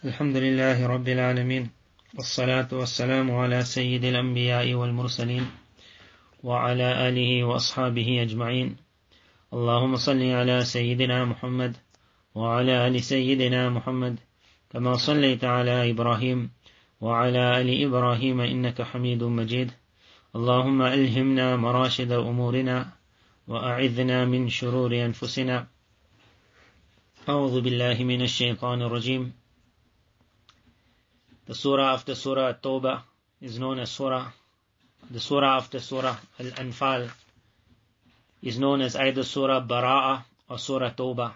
الحمد لله رب العالمين والصلاة والسلام على سيد الأنبياء والمرسلين وعلى آله وأصحابه أجمعين. اللهم صل على سيدنا محمد وعلى آل سيدنا محمد كما صليت على إبراهيم وعلى آل إبراهيم إنك حميد مجيد. اللهم ألهمنا مراشد أمورنا وأعذنا من شرور أنفسنا. أعوذ بالله من الشيطان الرجيم. The surah after surah At-Tawbah is known as the surah after surah Al-Anfal is known as either surah Bara'ah or surah Tawbah.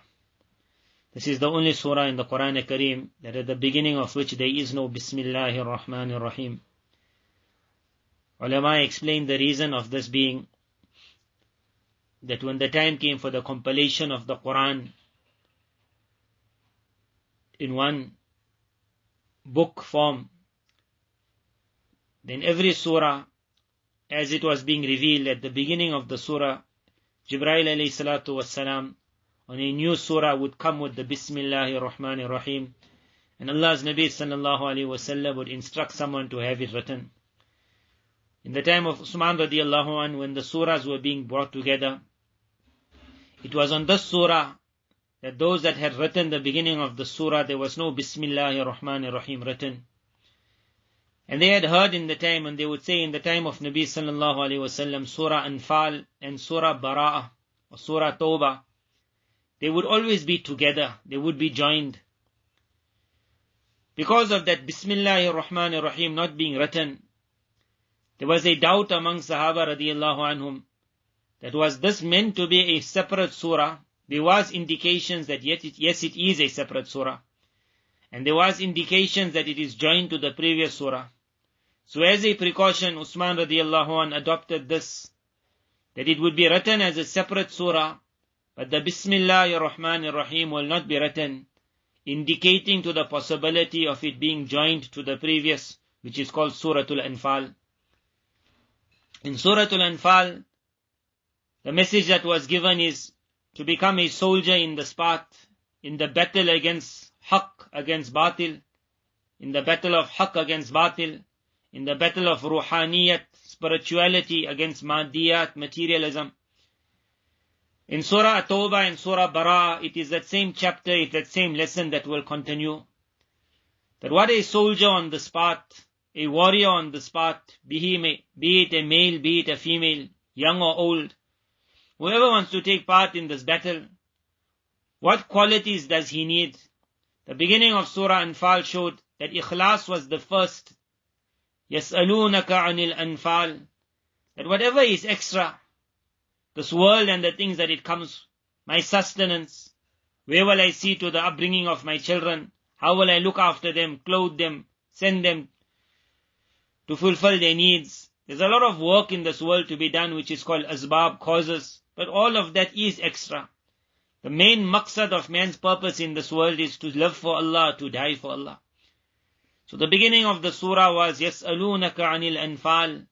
This is the only surah in the Quran Kareem that at the beginning of which there is no Bismillahir Rahmanir Rahim. Ulama explained the reason of this being that when the time came for the compilation of the Quran in one book form, then every surah, as it was being revealed at the beginning of the surah, Jibreel alayhi salatu wassalam on a new surah would come with the Bismillahir Rahmanir Rahim, and Allah's Nabi sallallahu alayhi wasallam would instruct someone to have it written. In the time of Usman radiallahu anh, when the surahs were being brought together, it was on this surah that those that had written the beginning of the surah, there was no Bismillahir Rahmanir Rahim written. And they had heard in the time, and they would say in the time of Nabi sallallahu alayhi wasallam, Surah Anfal and Surah Bara'ah or Surah Tawbah, they would always be together, they would be joined. Because of that Bismillahir Rahmanir Rahim not being written, there was a doubt among Sahaba radiallahu anhum that was this meant to be a separate surah. There was indications that yes, it is a separate surah. And there was indications that it is joined to the previous surah. So as a precaution, Usman radiallahu anh adopted this, that it would be written as a separate surah, but the Bismillahir Rahmanir Rahim will not be written, indicating to the possibility of it being joined to the previous, which is called Suratul Anfal. In Suratul Anfal, the message that was given is to become a soldier in the spot, in the battle against Haqq, against Batil, in the battle of Haqq against Batil, in the battle of Ruhaniyat, spirituality against Madiyat, materialism. In Surah At-Tawbah and Surah Bara'ah, it is that same chapter, it's that same lesson that will continue. That what a soldier on the spot, a warrior on the spot, be it a male, be it a female, young or old, whoever wants to take part in this battle, what qualities does he need? The beginning of Surah Anfal showed that Ikhlas was the first. يَسْأَلُونَكَ عَنِ الْأَنْفَالِ. That whatever is extra, this world and the things that it comes, my sustenance, where will I see to the upbringing of my children? How will I look after them, clothe them, send them to fulfill their needs? There's a lot of work in this world to be done, which is called asbab, causes. But all of that is extra. The main maqsad of man's purpose in this world is to live for Allah, to die for Allah. So the beginning of the surah was, يَسْأَلُونَكَ عَنِ الْأَنْفَالِ.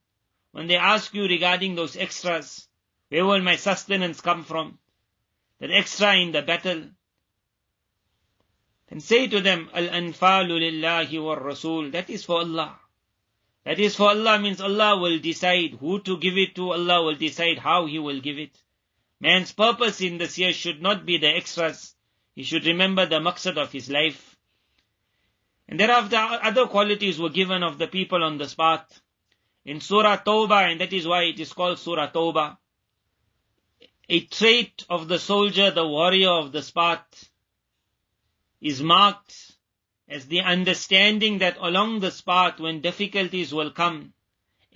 When they ask you regarding those extras, where will my sustenance come from? That extra in the battle. Then say to them, Al-Anfalu lillahi wal Rasul. That is for Allah. That is for Allah means Allah will decide who to give it to. Allah will decide how He will give it. Man's purpose in this year should not be the extras. He should remember the maqsad of his life. And thereafter other qualities were given of the people on the spot. In Surah Tawbah, and that is why it is called Surah Tawbah, a trait of the soldier, the warrior of the spot, is marked as the understanding that along the spot when difficulties will come,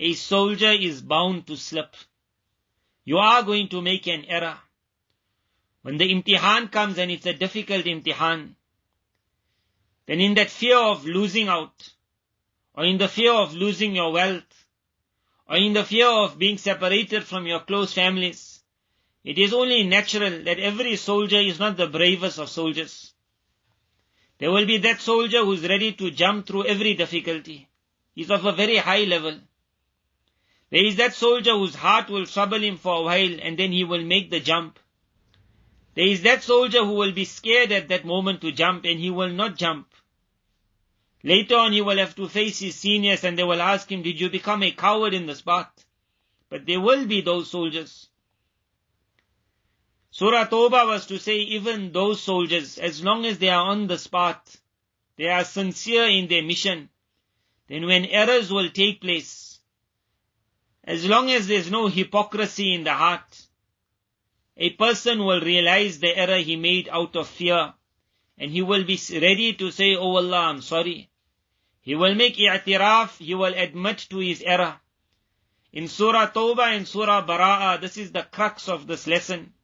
a soldier is bound to slip. You are going to make an error. When the imtihan comes and it's a difficult imtihan, then in that fear of losing out, or in the fear of losing your wealth, or in the fear of being separated from your close families, it is only natural that every soldier is not the bravest of soldiers. There will be that soldier who is ready to jump through every difficulty. He is of a very high level. There is that soldier whose heart will trouble him for a while and then he will make the jump. There is that soldier who will be scared at that moment to jump and he will not jump. Later on he will have to face his seniors and they will ask him, did you become a coward in the spot? But there will be those soldiers. Surah Tawbah was to say even those soldiers, as long as they are on the spot, they are sincere in their mission, then when errors will take place, as long as there's no hypocrisy in the heart, a person will realize the error he made out of fear, and he will be ready to say, oh Allah, I'm sorry. He will make i'tiraf, he will admit to his error. In Surah Tawbah and Surah Bara'ah, this is the crux of this lesson,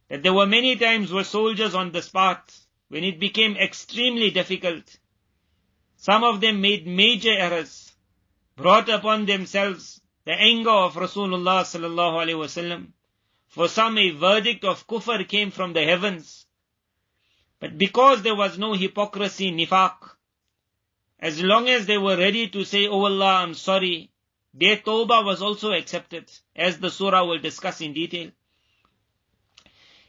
that there were many times where soldiers on the spot, when it became extremely difficult, some of them made major errors, brought upon themselves the anger of Rasulullah sallallahu alaihi wasallam. For some a verdict of kufr came from the heavens. But because there was no hypocrisy, nifaq, as long as they were ready to say, oh Allah, I'm sorry, their tawbah was also accepted, as the surah will discuss in detail.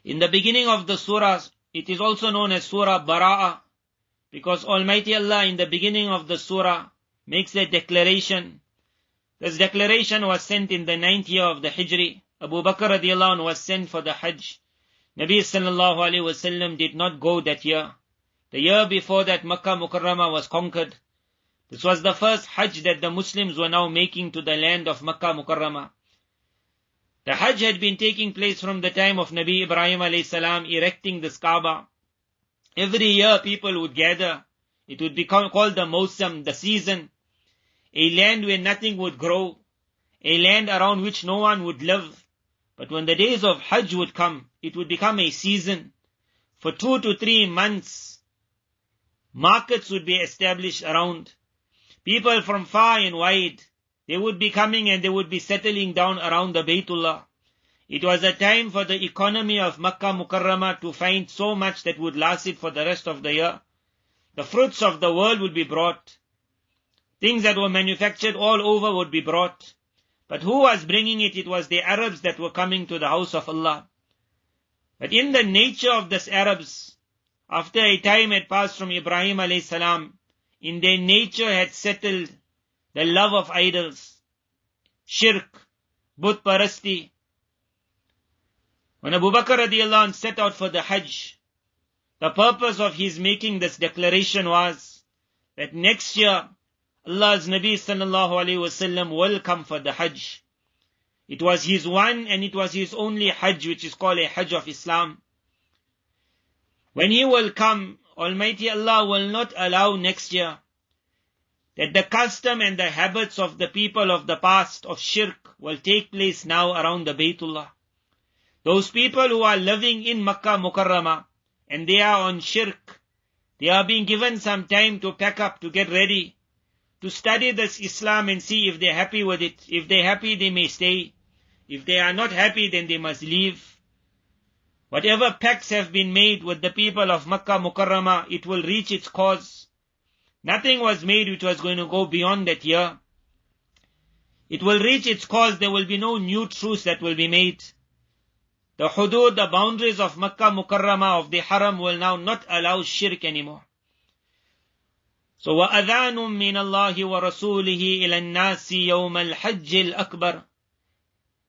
In the beginning of the surah, it is also known as Surah Bara'ah, because Almighty Allah in the beginning of the surah makes a declaration. This declaration was sent in the 9th year of the Hijri. Abu Bakr radiallahu anhu was sent for the Hajj. Nabi sallallahu alaihi wasallam did not go that year. The year before that, Makkah Mukarramah was conquered. This was the first Hajj that the Muslims were now making to the land of Makkah Mukarramah. The Hajj had been taking place from the time of Nabi Ibrahim alayhi salam erecting this Kaaba. Every year people would gather. It would be called the Mawsam, the season. A land where nothing would grow. A land around which no one would live. But when the days of Hajj would come, it would become a season. For 2 to 3 months, markets would be established around. People from far and wide, they would be coming and they would be settling down around the Baytullah. It was a time for the economy of Makkah Mukarramah to find so much that would last it for the rest of the year. The fruits of the world would be brought. Things that were manufactured all over would be brought. But who was bringing it? It was the Arabs that were coming to the house of Allah. But in the nature of these Arabs, after a time had passed from Ibrahim alayhi salam, in their nature had settled the love of idols, shirk, Butt parasti. When Abu Bakr radiallahu anh set out for the Hajj, the purpose of his making this declaration was that next year Allah's Nabi sallallahu alayhi wasallam will come for the Hajj. It was his one and it was his only Hajj, which is called a Hajj of Islam. When he will come, Almighty Allah will not allow next year that the custom and the habits of the people of the past of shirk will take place now around the Baytullah. Those people who are living in Makkah Mukarramah and they are on shirk, they are being given some time to pack up, to get ready, to study this Islam and see if they're happy with it. If they're happy, they may stay. If they are not happy, then they must leave. Whatever pacts have been made with the people of Makkah Mukarramah, it will reach its cause. Nothing was made which was going to go beyond that year. It will reach its cause. There will be no new truths that will be made. The hudud, the boundaries of Makkah Mukarramah, of the Haram, will now not allow shirk anymore. So, وَأَذَانٌ مِّنَ اللَّهِ وَرَسُولِهِ إِلَى النَّاسِ يَوْمَ الْحَجِّ الْأَكْبَرِ.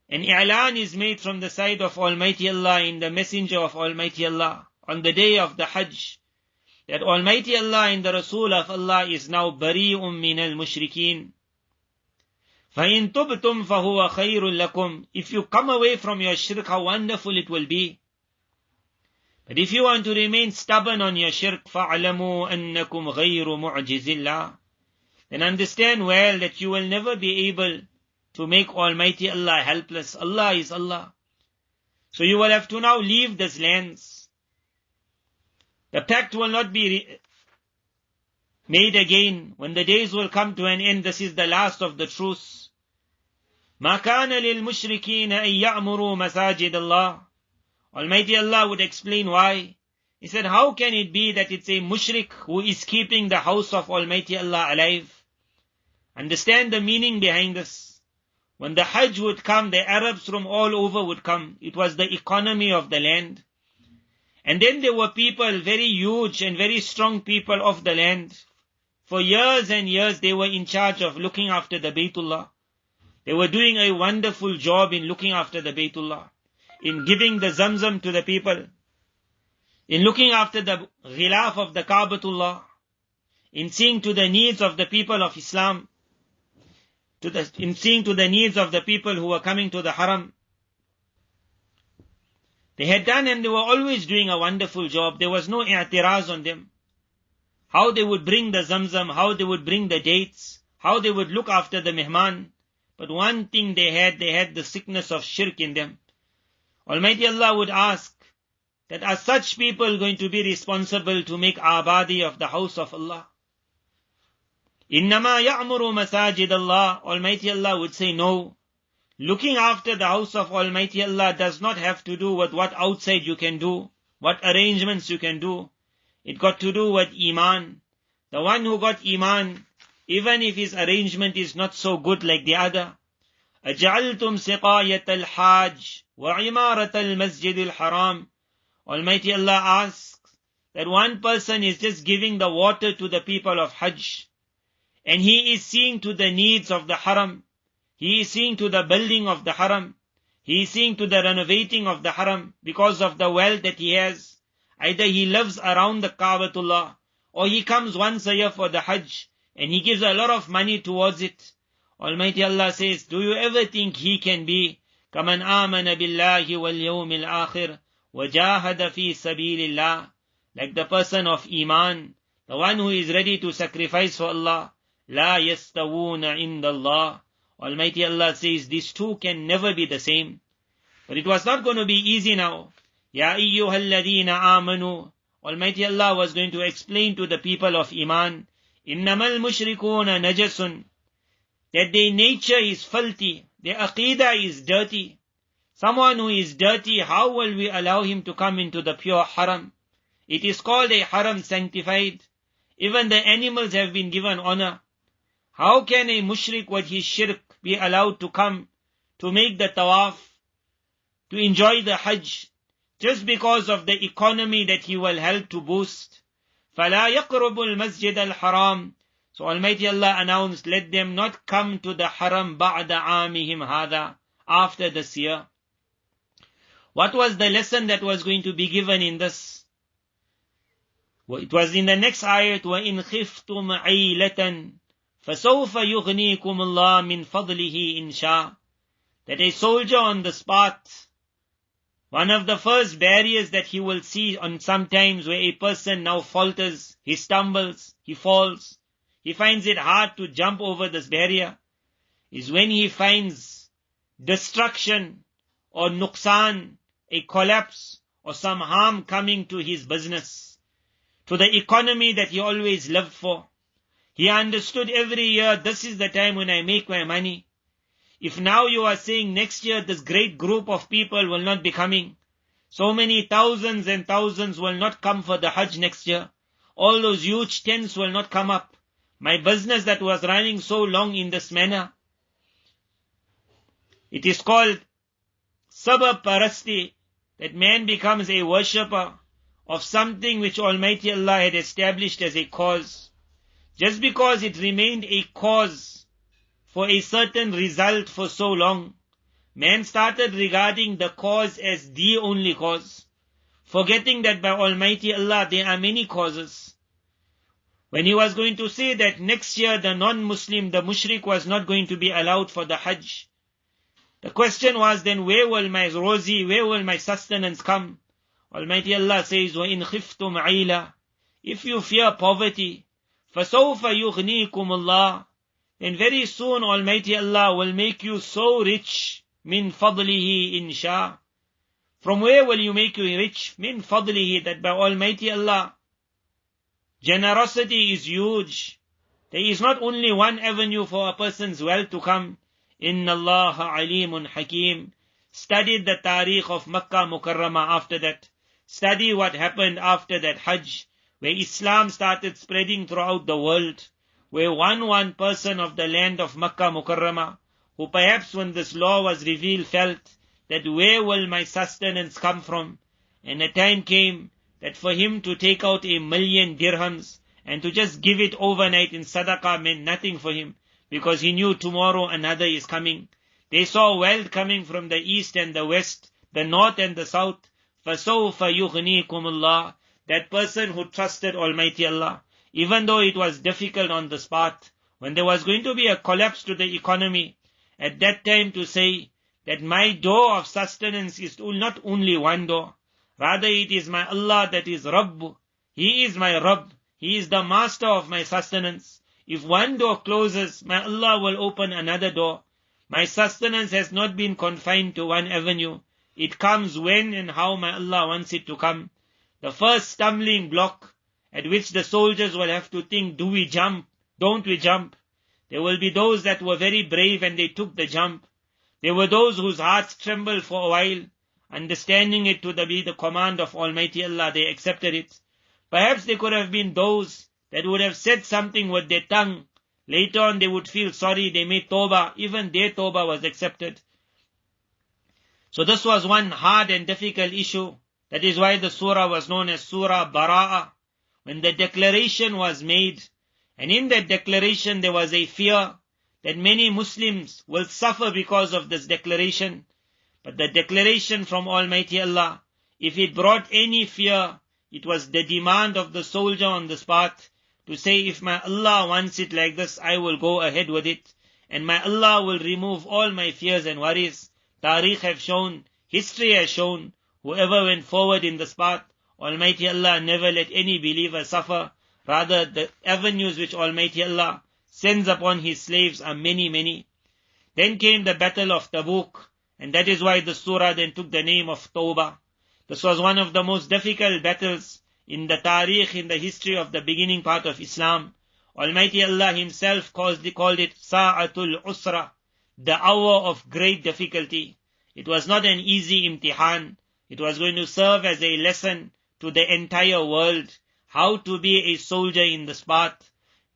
An i'lan is made from the side of Almighty Allah in the messenger of Almighty Allah on the day of the Hajj, that Almighty Allah and the Rasul of Allah is now bari'un min al-mushrikeen. فَإِن تُبْتُمْ فَهُوَ خَيْرٌ لَكُمْ. If you come away from your shirk, how wonderful it will be. But if you want to remain stubborn on your shirk, فَعْلَمُوا أَنَّكُمْ غَيْرُ مُعْجِزِ اللَّهِ. Then understand well that you will never be able to make Almighty Allah helpless. Allah is Allah. So you will have to now leave these lands. The pact will not be made again. When the days will come to an end, this is the last of the truths. مَا كَانَ لِلْمُشْرِكِينَ أَن يَعْمُرُوا مَسَاجِدَ اللَّهِ. Almighty Allah would explain why. He said, how can it be that it's a mushrik who is keeping the house of Almighty Allah alive? Understand the meaning behind this. When the Hajj would come, the Arabs from all over would come. It was the economy of the land. And then there were people, very huge and very strong people of the land, For years and years they were in charge of looking after the Baytullah. They were doing a wonderful job in looking after the Baytullah, in giving the Zamzam to the people, in looking after the Ghilaf of the Kaabatullah, in seeing to the needs of the people of Islam, in seeing to the needs of the people who were coming to the Haram. They had done and they were always doing a wonderful job. There was no i'tiraz on them. How they would bring the Zamzam, how they would bring the dates, how they would look after the mihman. But one thing they had the sickness of shirk in them. Almighty Allah would ask that are such people going to be responsible to make abadi of the house of Allah? Innama ya'muru masajid Allah. Almighty Allah would say no. Looking after the house of Almighty Allah does not have to do with what outside you can do, what arrangements you can do. It got to do with Iman. The one who got Iman, even if his arrangement is not so good like the other. أَجَعَلْتُمْ سِقَايَةَ الْحَاجِ وَعِمَارَةَ الْمَسْجِدِ الْحَرَامِ. Almighty Allah asks that one person is just giving the water to the people of Hajj, and he is seeing to the needs of the Haram. He is seeing to the building of the Haram. He is seeing to the renovating of the Haram because of the wealth that he has. Either he lives around the Kaabatullah, or he comes once a year for the Hajj, and he gives a lot of money towards it. Almighty Allah says, do you ever think he can be كَمَنْ آمَنَ بِاللَّهِ وَالْيَوْمِ الْآخِرِ وَجَاهَدَ فِي سَبِيلِ اللَّهِ, like the person of Iman, the one who is ready to sacrifice for Allah. لَا يَسْتَوُونَ عِنْدَ اللَّهِ. Almighty Allah says these two can never be the same. But it was not going to be easy now. Ya ayyuhalladhina amanu. Almighty Allah was going to explain to the people of Iman, innamal mushrikuna najasun, that their nature is filthy, their aqidah is dirty. Someone who is dirty, how will we allow him to come into the pure haram? It is called a haram sanctified. Even the animals have been given honor. How can a mushrik with his shirk be allowed to come to make the tawaf, to enjoy the hajj, just because of the economy that he will help to boost? فَلَا يَقْرُبُ الْمَسْجِدَ الْحَرَامِ. So Almighty Allah announced, let them not come to the haram بَعْدَ عَامِهِمْ هَذَا, after this year. What was the lesson that was going to be given in this? It was in the next ayat, وَإِنْ خِفْتُمْ عَيْلَةً فَسَوْفَ يُغْنِيكُمُ اللَّهُ مِنْ فَضْلِهِ إِنْ شَاءَ. That a soldier on the spot, one of the first barriers that he will see on sometimes where a person now falters, he stumbles, he falls, he finds it hard to jump over this barrier, is when he finds destruction or nuqsan, a collapse or some harm coming to his business, to the economy that he always lived for. He understood every year, this is the time when I make my money. If now you are saying next year this great group of people will not be coming, so many thousands and thousands will not come for the Hajj next year, all those huge tents will not come up, my business that was running so long in this manner. It is called sabab parasti, that man becomes a worshipper of something which Almighty Allah had established as a cause. Just because it remained a cause for a certain result for so long, man started regarding the cause as the only cause, forgetting that by Almighty Allah there are many causes. When he was going to say that next year the non-Muslim, the mushrik, was not going to be allowed for the Hajj, the question was then, where will my rozi, where will my sustenance come? Almighty Allah says, وَإِنْ خِفْتُمْ عَيْلًا. If you fear poverty, فَسَوْفَ يُغْنِيكُمُ اللَّهُ. Then very soon Almighty Allah will make you so rich, مِنْ فَضْلِهِ إِنْ شَاءَ. From where will you make you rich? مِنْ فَضْلِهِ, that by Almighty Allah, generosity is huge. There is not only one avenue for a person's wealth to come. إِنَّ اللَّهَ عَلِيمٌ حَكِيمٌ. Study the tariq of Makkah Mukarramah after that. Study what happened after that Hajj, where Islam started spreading throughout the world, where one person of the land of Makkah Mukarramah, who perhaps when this law was revealed felt that where will my sustenance come from? And a time came that for him to take out 1,000,000 dirhams and to just give it overnight in sadaqah meant nothing for him, because he knew tomorrow another is coming. They saw wealth coming from the east and the west, the north and the south. فَسَوْفَ يُغْنِيكُمُ اللَّهُ. That person who trusted Almighty Allah, even though it was difficult on the spot, when there was going to be a collapse to the economy, at that time to say that my door of sustenance is not only one door, rather it is my Allah that is Rabb. He is my Rabb. He is the master of my sustenance. If one door closes, my Allah will open another door. My sustenance has not been confined to one avenue. It comes when and how my Allah wants it to come. The first stumbling block at which the soldiers will have to think, do we jump? Don't we jump? There will be those that were very brave and they took the jump. There were those whose hearts trembled for a while, understanding it to be the command of Almighty Allah, they accepted it. Perhaps there could have been those that would have said something with their tongue. Later on they would feel sorry, they made tawbah, even their tawbah was accepted. So this was one hard and difficult issue. That is why the surah was known as Surah Bara'ah. When the declaration was made, and in that declaration there was a fear that many Muslims will suffer because of this declaration. But the declaration from Almighty Allah, if it brought any fear, it was the demand of the soldier on the spot to say, if my Allah wants it like this, I will go ahead with it. And my Allah will remove all my fears and worries. Tariq have shown, history has shown, whoever went forward in the spot, Almighty Allah never let any believer suffer. Rather, the avenues which Almighty Allah sends upon His slaves are many, many. Then came the battle of Tabuk, and that is why the surah then took the name of Tawbah. This was one of the most difficult battles in the tariq, in the history of the beginning part of Islam. Almighty Allah Himself called it Sa'atul Usra, the hour of great difficulty. It was not an easy imtihan. It was going to serve as a lesson to the entire world, how to be a soldier in the spot.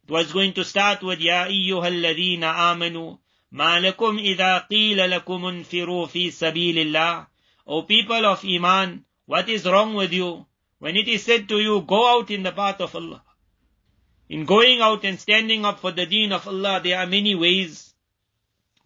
It was going to start with, Ya ayyuhal ladhina amanu, ma lakum idha qila lakum unfiru fi sabilillah. O people of Iman, what is wrong with you? When it is said to you, go out in the path of Allah. In going out and standing up for the deen of Allah, there are many ways.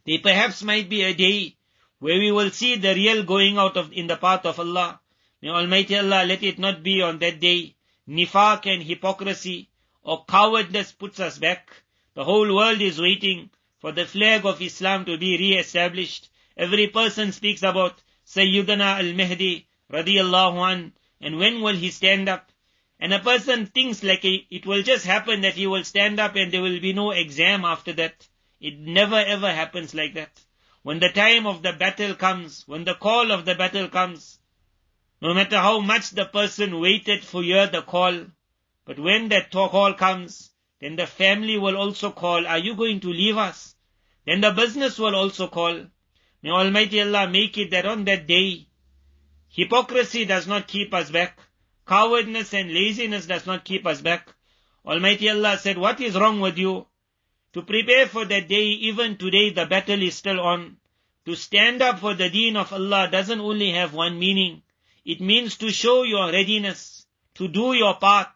There perhaps might be a day where we will see the real going out in the path of Allah. May Almighty Allah let it not be on that day. Nifaq and hypocrisy or cowardness puts us back. The whole world is waiting for the flag of Islam to be re-established. Every person speaks about Sayyidina al-Mahdi radiyallahu an, and when will he stand up? And a person thinks like it will just happen that he will stand up and there will be no exam after that. It never ever happens like that. When the time of the battle comes, when the call of the battle comes, no matter how much the person waited for hear the call, but when that call comes, then the family will also call, are you going to leave us? Then the business will also call. May Almighty Allah make it that on that day, hypocrisy does not keep us back. Cowardness and laziness does not keep us back. Almighty Allah said, what is wrong with you? To prepare for that day, even today the battle is still on. To stand up for the deen of Allah doesn't only have one meaning. It means to show your readiness, to do your part.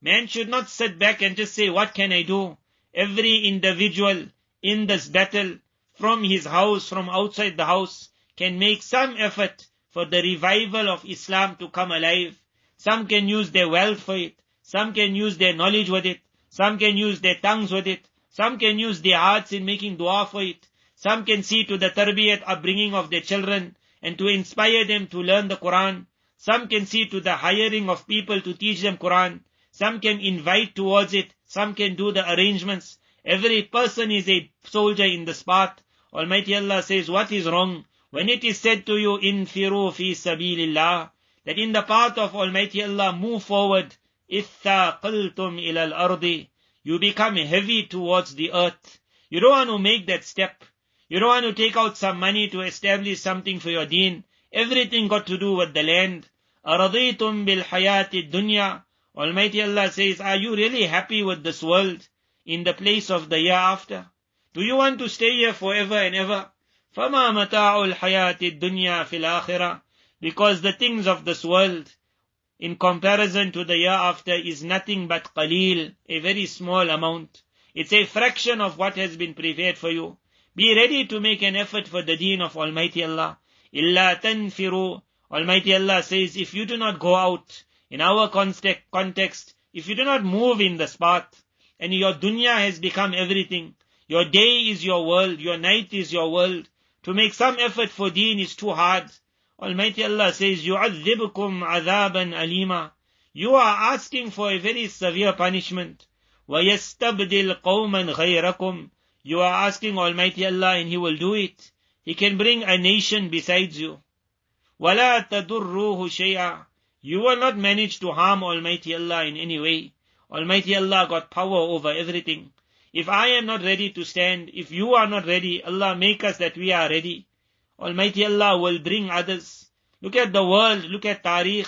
Man should not sit back and just say, what can I do? Every individual in this battle, from his house, from outside the house, can make some effort for the revival of Islam to come alive. Some can use their wealth for it. Some can use their knowledge with it. Some can use their tongues with it. Some can use their hearts in making dua for it. Some can see to the tarbiyat upbringing of their children and to inspire them to learn the Quran. Some can see to the hiring of people to teach them Quran. Some can invite towards it. Some can do the arrangements. Every person is a soldier in the spot. Almighty Allah says, what is wrong? When it is said to you, infiru fi sabilillah, that in the path of Almighty Allah, move forward. Ithaqaltum ilal ardi. You become heavy towards the earth. You don't want to make that step. You don't want to take out some money to establish something for your deen. Everything got to do with the land. Araditum bil hayati dunya. Almighty Allah says, are you really happy with this world in the place of the year after? Do you want to stay here forever and ever? فَمَا مَتَاعُ الْحَيَاةِ الدُّنْيَا فِي الْآخِرَةِ. Because the things of this world in comparison to the year after is nothing but qaleel, a very small amount. It's a fraction of what has been prepared for you. Be ready to make an effort for the deen of Almighty Allah. Illa tanfiru. Almighty Allah says, if you do not go out, in our context, if you do not move in this path, and your dunya has become everything, your day is your world, your night is your world, to make some effort for deen is too hard. Almighty Allah says, يُعَذِّبُكُمْ عَذَابًا أَلِيمًا. You are asking for a very severe punishment. وَيَسْتَبْدِلْ قَوْمًا غَيْرَكُمْ. You are asking Almighty Allah and He will do it. He can bring a nation besides you. وَلَا تَضُرُّوهُ شَيْئًا. You will not manage to harm Almighty Allah in any way. Almighty Allah got power over everything. If I am not ready to stand, if you are not ready, Allah make us that we are ready. Almighty Allah will bring others. Look at the world, look at Tariq.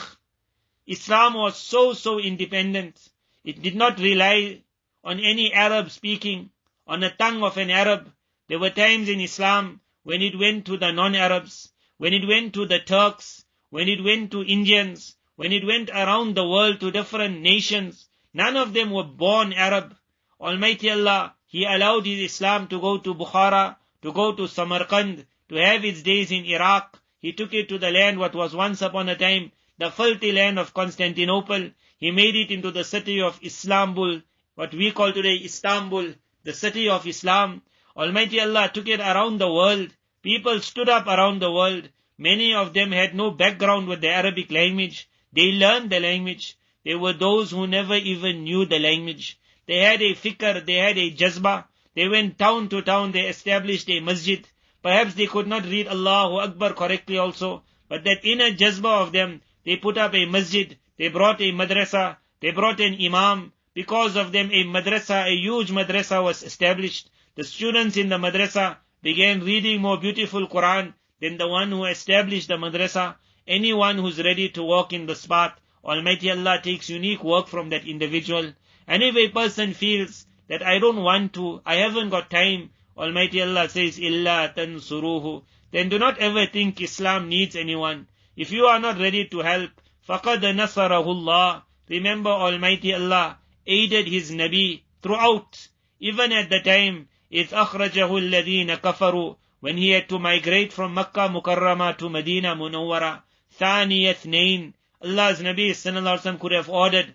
Islam was so independent. It did not rely on any Arab speaking, on the tongue of an Arab. There were times in Islam when it went to the non-Arabs, when it went to the Turks, when it went to Indians, when it went around the world to different nations. None of them were born Arab. Almighty Allah, He allowed His Islam to go to Bukhara, to go to Samarkand, to have its days in Iraq. He took it to the land what was once upon a time the filthy land of Constantinople. He made it into the city of Istanbul, what we call today Istanbul, the city of Islam. Almighty Allah took it around the world. People stood up around the world. Many of them had no background with the Arabic language. They learned the language. There were those who never even knew the language. They had a fikr, they had a jazba. They went town to town, they established a masjid. Perhaps they could not read Allahu Akbar correctly also, but that inner jazba of them, they put up a masjid, they brought a madrasa, they brought an imam. Because of them, a madrasa, a huge madrasa was established. The students in the madrasa began reading more beautiful Quran than the one who established the madrasa. Anyone who's ready to walk in this path, Almighty Allah takes unique work from that individual. And if a person feels that I don't want to, I haven't got time, Almighty Allah says, Illa tansuruhu. Then do not ever think Islam needs anyone. If you are not ready to help, faqad nasarahu Allah. Remember Almighty Allah aided His Nabi throughout, even at the time, إِذْ أَخْرَجَهُ الَّذِينَ كَفَرُوا, when he had to migrate from Makkah Mukarramah to Medina Munawwara. ثَانِيَ اثْنَيْنِ. Allah's Nabi Sallallahu Alaihi Wasallam could have ordered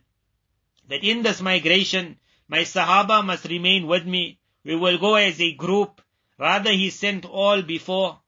that in this migration, my Sahaba must remain with me. We will go as a group. Rather, He sent all before.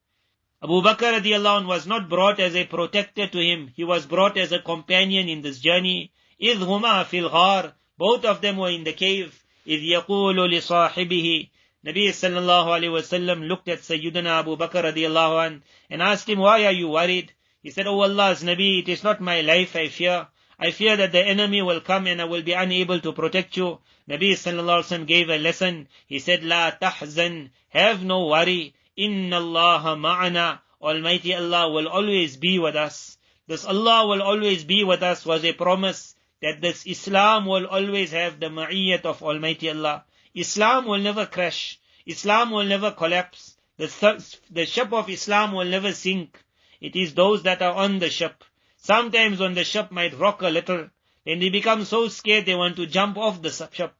Abu Bakr radiallahu anh was not brought as a protector to him. He was brought as a companion in this journey. إِذْ هُمَا فِي الْغَارِ. Both of them were in the cave. إِذْ يَقُولُ لِصَاحِبِهِ. Nabi sallallahu alayhi wasallam looked at Sayyidina Abu Bakr radiallahu anh and asked him, why are you worried? He said, oh Allah's Nabi, it is not my life I fear. I fear that the enemy will come and I will be unable to protect you. Nabi sallallahu alayhi wasallam gave a lesson. He said, La tahzan, have no worry. Inna Allah ma'ana. Almighty Allah will always be with us. This Allah will always be with us was a promise that this Islam will always have the ma'iyyat of Almighty Allah. Islam will never crash. Islam will never collapse. The ship of Islam will never sink. It is those that are on the ship. Sometimes when the ship might rock a little, then they become so scared they want to jump off the ship.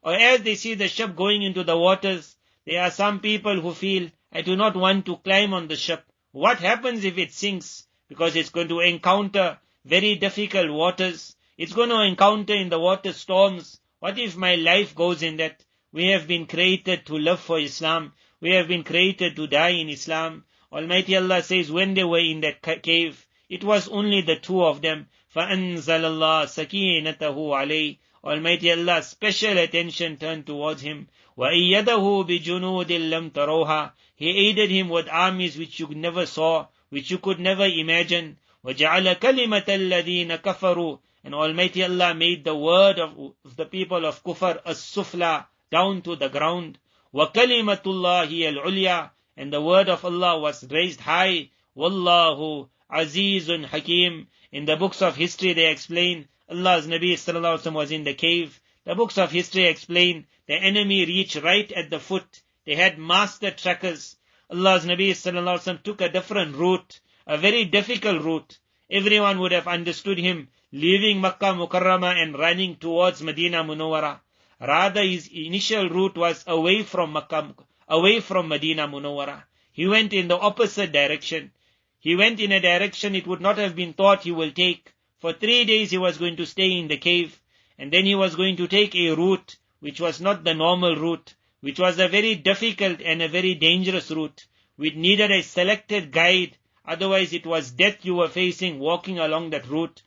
Or as they see the ship going into the waters, there are some people who feel, I do not want to climb on the ship. What happens if it sinks? Because it's going to encounter very difficult waters. It's going to encounter in the water storms. What if my life goes in that? We have been created to live for Islam. We have been created to die in Islam. Almighty Allah says when they were in that cave, it was only the two of them. فَأَنزَلَ اللَّهُ سَكِينَتَهُ عَلَيْهِ. Almighty Allah special attention turned towards him. وَأَيَّدَهُ بِجُنُودٍ لَمْ تَرَوْهَا. He aided him with armies which you never saw, which you could never imagine. وَجَعَلَ كَلِمَةَ الَّذِينَ كَفَرُوا. And Almighty Allah made the word of the people of Kufr as-sufla, down to the ground. وَكَلِمَةُ اللَّهِ الْعُلْيَا. And the word of Allah was raised high. وَاللَّهُ عَزِيزٌ حَكِيمٌ. In the books of history they explain, Allah's Nabi Sallallahu Alaihi Wasallam was in the cave. The books of history explain, the enemy reached right at the foot. They had master trackers. Allah's Nabi Sallallahu Alaihi Wasallam took a different route, a very difficult route. Everyone would have understood him leaving Makkah Mukarramah and running towards Medina Munawwara. Rather, his initial route was away from Medina Munawwara. He went in the opposite direction. He went in a direction it would not have been thought he will take. For 3 days he was going to stay in the cave, and then he was going to take a route which was not the normal route, which was a very difficult and a very dangerous route, which needed a selected guide. Otherwise it was death you were facing walking along that route.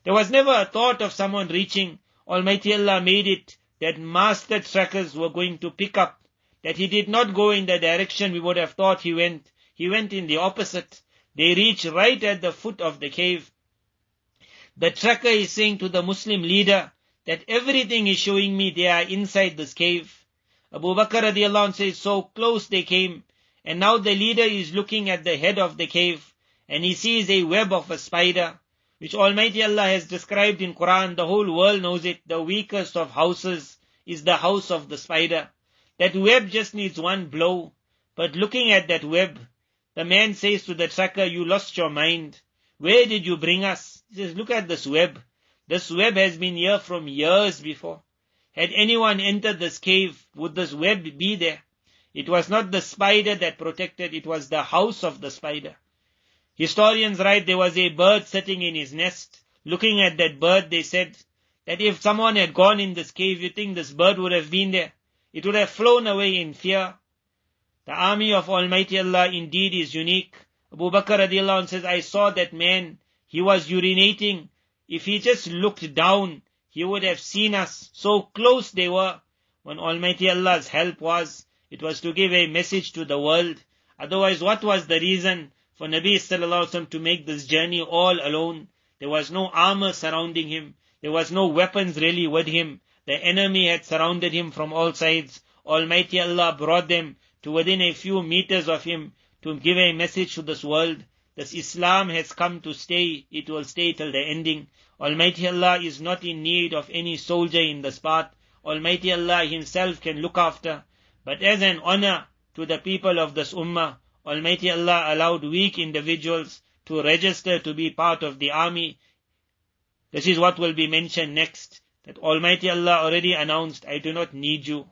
There was never a thought of someone reaching. Almighty Allah made it that master trekkers were going to pick up, that he did not go in the direction we would have thought he went. He went in the opposite. They reached right at the foot of the cave. The trekker is saying to the Muslim leader that everything is showing me they are inside this cave. Abu Bakr radiallahu anhu says, so close they came, and now the leader is looking at the head of the cave, and he sees a web of a spider, which Almighty Allah has described in Quran. The whole world knows it. The weakest of houses is the house of the spider. That web just needs one blow. But looking at that web, the man says to the trekker, you lost your mind. Where did you bring us? He says, look at this web. This web has been here from years before. Had anyone entered this cave, would this web be there? It was not the spider that protected, it was the house of the spider. Historians write there was a bird sitting in his nest. Looking at that bird, they said that if someone had gone in this cave, you think this bird would have been there? It would have flown away in fear. The army of Almighty Allah indeed is unique. Abu Bakr radiallahu anh says, I saw that man, he was urinating. If he just looked down, he would have seen us. So close they were. When Almighty Allah's help was, it was to give a message to the world. Otherwise, what was the reason for Nabi sallallahu alaihi wasallam to make this journey all alone? There was no armor surrounding him. There was no weapons really with him. The enemy had surrounded him from all sides. Almighty Allah brought them to within a few meters of him to give a message to this world. This Islam has come to stay. It will stay till the ending. Almighty Allah is not in need of any soldier in this path. Almighty Allah Himself can look after. But as an honor to the people of this ummah, Almighty Allah allowed weak individuals to register to be part of the army. This is what will be mentioned next. That Almighty Allah already announced, I do not need you.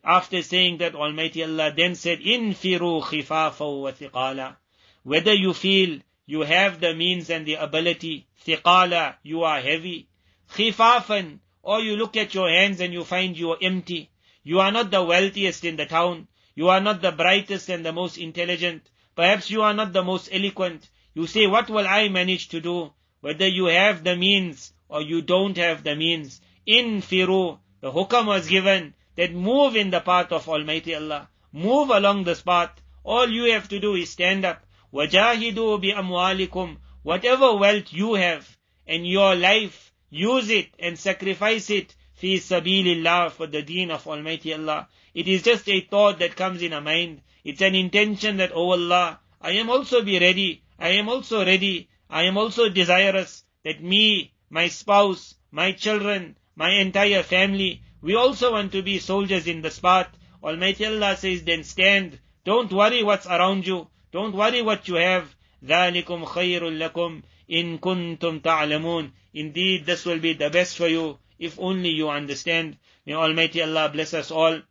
After saying that, Almighty Allah then said, Infiru khifafa wa thiqala. Whether you feel you have the means and the ability, thiqala, you are heavy. Khifafan, or you look at your hands and you find you are empty. You are not the wealthiest in the town. You are not the brightest and the most intelligent. Perhaps you are not the most eloquent. You say, what will I manage to do? Whether you have the means or you don't have the means. Infiru, the hukam was given that move in the path of Almighty Allah. Move along this path. All you have to do is stand up. Wajahidu bi amwalikum. Whatever wealth you have and your life, use it and sacrifice it fi sabilillah, for the deen of Almighty Allah. It is just a thought that comes in our mind. It's an intention that, oh Allah, I am also be ready. I am also ready. I am also desirous that me, my spouse, my children, my entire family, we also want to be soldiers in this path. Almighty Allah says, then stand. Don't worry what's around you. Don't worry what you have. ذَلِكُمْ خَيْرٌ لَكُمْ إِن كُنْتُمْ تَعْلَمُونَ. Indeed, this will be the best for you, if only you understand. May Almighty Allah bless us all.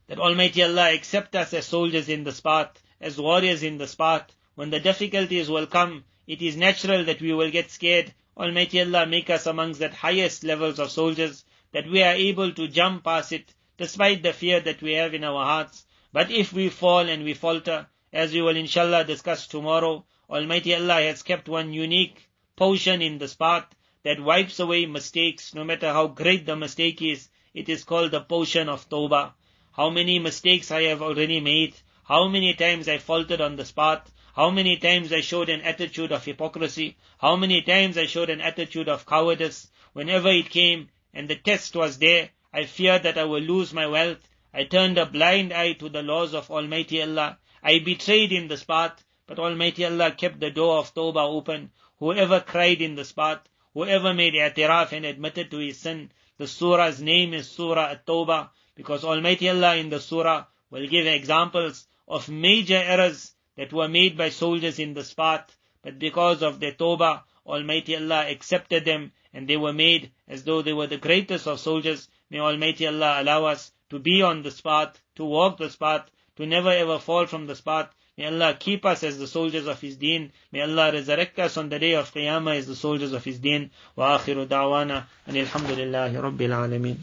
That Almighty Allah accept us as soldiers in this path, as warriors in this path. When the difficulties will come, it is natural that we will get scared. Almighty Allah make us amongst that highest levels of soldiers, that we are able to jump past it, despite the fear that we have in our hearts. But if we fall and we falter, as we will inshallah discuss tomorrow, Almighty Allah has kept one unique potion in this path that wipes away mistakes, no matter how great the mistake is. It is called the potion of Tawbah. How many mistakes I have already made, how many times I faltered on this path, how many times I showed an attitude of hypocrisy, how many times I showed an attitude of cowardice. Whenever it came and the test was there, I feared that I will lose my wealth. I turned a blind eye to the laws of Almighty Allah. I betrayed in this path, but Almighty Allah kept the door of Tawbah open. Whoever cried in this path, whoever made i'tiraf and admitted to his sin, the surah's name is Surah At-Tawbah, because Almighty Allah in the surah will give examples of major errors that were made by soldiers in this path, but because of their Tawbah, Almighty Allah accepted them and they were made as though they were the greatest of soldiers. May Almighty Allah allow us to be on this path, to walk this path, to never ever fall from this path. May Allah keep us as the soldiers of His deen. May Allah resurrect us on the day of Qiyamah as the soldiers of His deen. Wa akhiru da'wana and alhamdulillahi rabbil alameen.